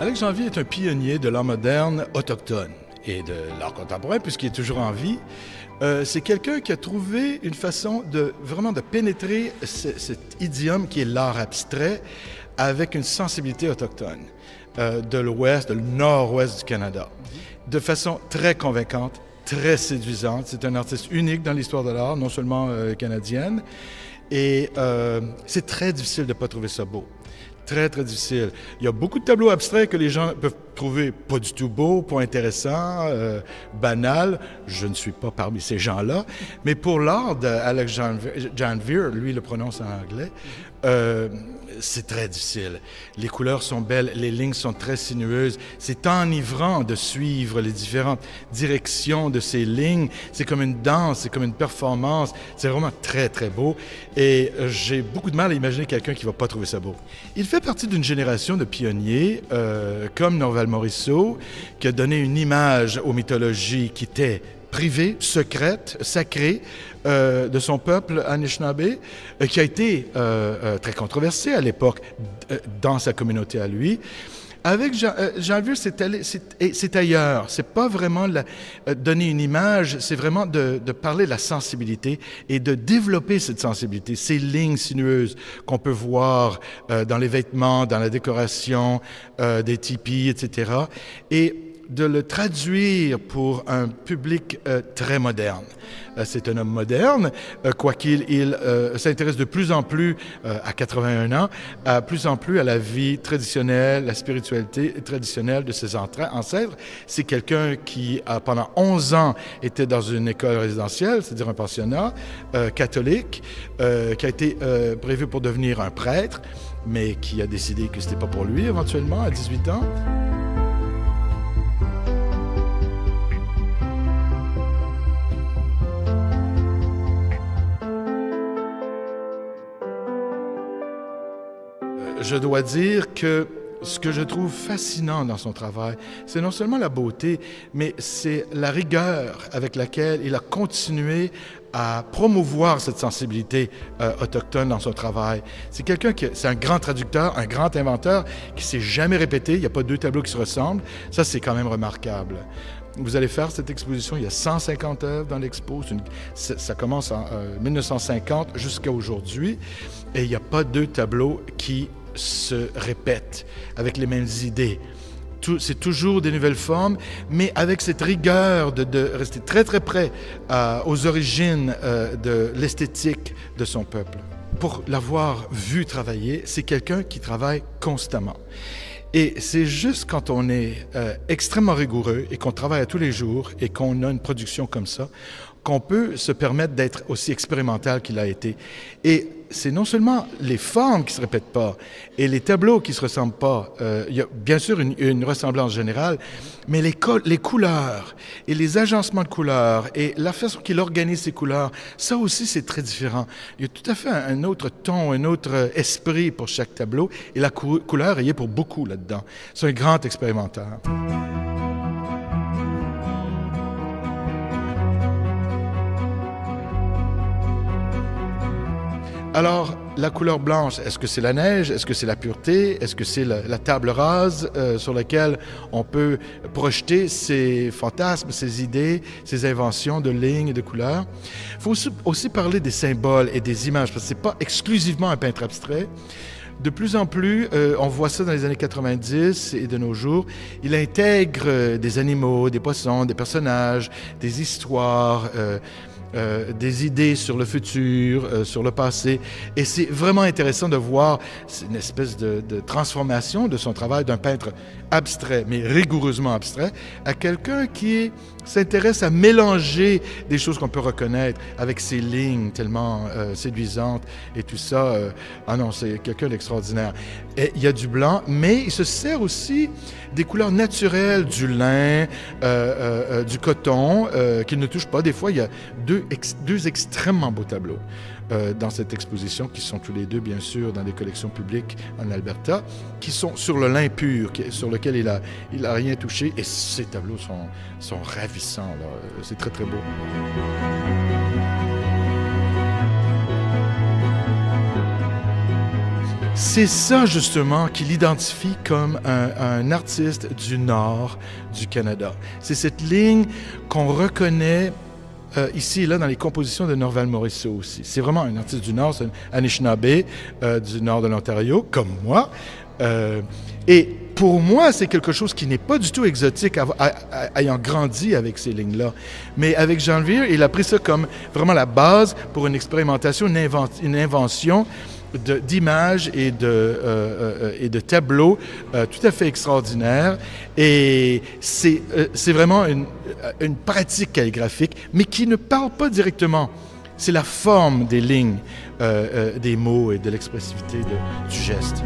Alex Janvier est un pionnier de l'art moderne autochtone et de l'art contemporain, puisqu'il est toujours en vie. C'est quelqu'un qui a trouvé une façon de vraiment de pénétrer cet idiome qui est l'art abstrait avec une sensibilité autochtone de l'ouest, de le nord-ouest du Canada, de façon très convaincante, très séduisante. C'est un artiste unique dans l'histoire de l'art, non seulement canadienne, et c'est très difficile de ne pas trouver ça beau. Très, très difficile. Il y a beaucoup de tableaux abstraits que les gens peuvent trouver pas du tout beaux, pas intéressants, banals. Je ne suis pas parmi ces gens-là. Mais pour l'art d'Alex Janvier, lui le prononce en anglais, c'est très difficile. Les couleurs sont belles, les lignes sont très sinueuses. C'est enivrant de suivre les différentes directions de ces lignes. C'est comme une danse, c'est comme une performance. C'est vraiment très, très beau. Et j'ai beaucoup de mal à imaginer quelqu'un qui ne va pas trouver ça beau. Il fait partie d'une génération de pionniers, comme Norval Morisseau, qui a donné une image aux mythologies qui étaient privée, secrète, sacrée de son peuple Anishinaabe, qui a été très controversée à l'époque dans sa communauté à lui. Avec Janvier, c'est ailleurs. C'est pas vraiment donner une image, c'est vraiment de parler de la sensibilité et de développer cette sensibilité, ces lignes sinueuses qu'on peut voir dans les vêtements, dans la décoration des tipis, etc. Et de le traduire pour un public très moderne. C'est un homme moderne, quoiqu'il s'intéresse de plus en plus, à 81 ans, plus en plus à la vie traditionnelle, la spiritualité traditionnelle de ses ancêtres. C'est quelqu'un qui, pendant 11 ans, était dans une école résidentielle, c'est-à-dire un pensionnat catholique, qui a été prévu pour devenir un prêtre, mais qui a décidé que c'était pas pour lui éventuellement, à 18 ans. Je dois dire que ce que je trouve fascinant dans son travail, c'est non seulement la beauté, mais c'est la rigueur avec laquelle il a continué à promouvoir cette sensibilité autochtone dans son travail. C'est c'est un grand traducteur, un grand inventeur qui s'est jamais répété. Il n'y a pas deux tableaux qui se ressemblent. Ça, c'est quand même remarquable. Vous allez faire cette exposition, il y a 150 œuvres dans l'expo. Ça commence en 1950 jusqu'à aujourd'hui. Et il n'y a pas deux tableaux qui se répètent avec les mêmes idées. C'est toujours des nouvelles formes, mais avec cette rigueur de rester très très près aux origines de l'esthétique de son peuple. Pour l'avoir vu travailler, c'est quelqu'un qui travaille constamment. Et c'est juste quand on est extrêmement rigoureux et qu'on travaille à tous les jours et qu'on a une production comme ça, qu'on peut se permettre d'être aussi expérimental qu'il a été. Et c'est non seulement les formes qui ne se répètent pas et les tableaux qui ne se ressemblent pas. Il y a bien sûr une ressemblance générale, mais les couleurs et les agencements de couleurs et la façon qu'il organise ces couleurs, ça aussi, c'est très différent. Il y a tout à fait un autre ton, un autre esprit pour chaque tableau et la couleur, il y est pour beaucoup là-dedans. C'est un grand expérimentateur. Alors, la couleur blanche, est-ce que c'est la neige? Est-ce que c'est la pureté? Est-ce que c'est la table rase sur laquelle on peut projeter ses fantasmes, ses idées, ses inventions de lignes et de couleurs? Il faut aussi parler des symboles et des images, parce que ce n'est pas exclusivement un peintre abstrait. De plus en plus, on voit ça dans les années 90 et de nos jours, il intègre des animaux, des poissons, des personnages, des histoires, des idées sur le futur, sur le passé. Et c'est vraiment intéressant de voir une espèce de transformation de son travail d'un peintre abstrait, mais rigoureusement abstrait, à quelqu'un qui s'intéresse à mélanger des choses qu'on peut reconnaître avec ces lignes tellement séduisantes et tout ça. Ah non, c'est quelqu'un d'extraordinaire. Et il y a du blanc, mais il se sert aussi des couleurs naturelles, du lin, du coton, qu'il ne touche pas. Des fois, il y a deux extrêmement beaux tableaux dans cette exposition, qui sont tous les deux, bien sûr, dans des collections publiques en Alberta, qui sont sur le lin pur, sur lequel il a rien touché. Et ces tableaux sont ravissants, là. C'est très, très beau. c'est ça justement qui l'identifie comme un artiste du nord du Canada. C'est cette ligne qu'on reconnaît ici et là dans les compositions de Norval Morisseau aussi. C'est vraiment un artiste du nord, c'est un Anishinaabe du nord de l'Ontario, comme moi. Et pour moi, c'est quelque chose qui n'est pas du tout exotique, ayant grandi avec ces lignes-là. Mais avec Jean Vere, il a pris ça comme vraiment la base pour une expérimentation, une invention d'images et de tableaux tout à fait extraordinaires. Et c'est vraiment une pratique calligraphique, mais qui ne parle pas directement. C'est la forme des lignes, des mots et de l'expressivité du geste.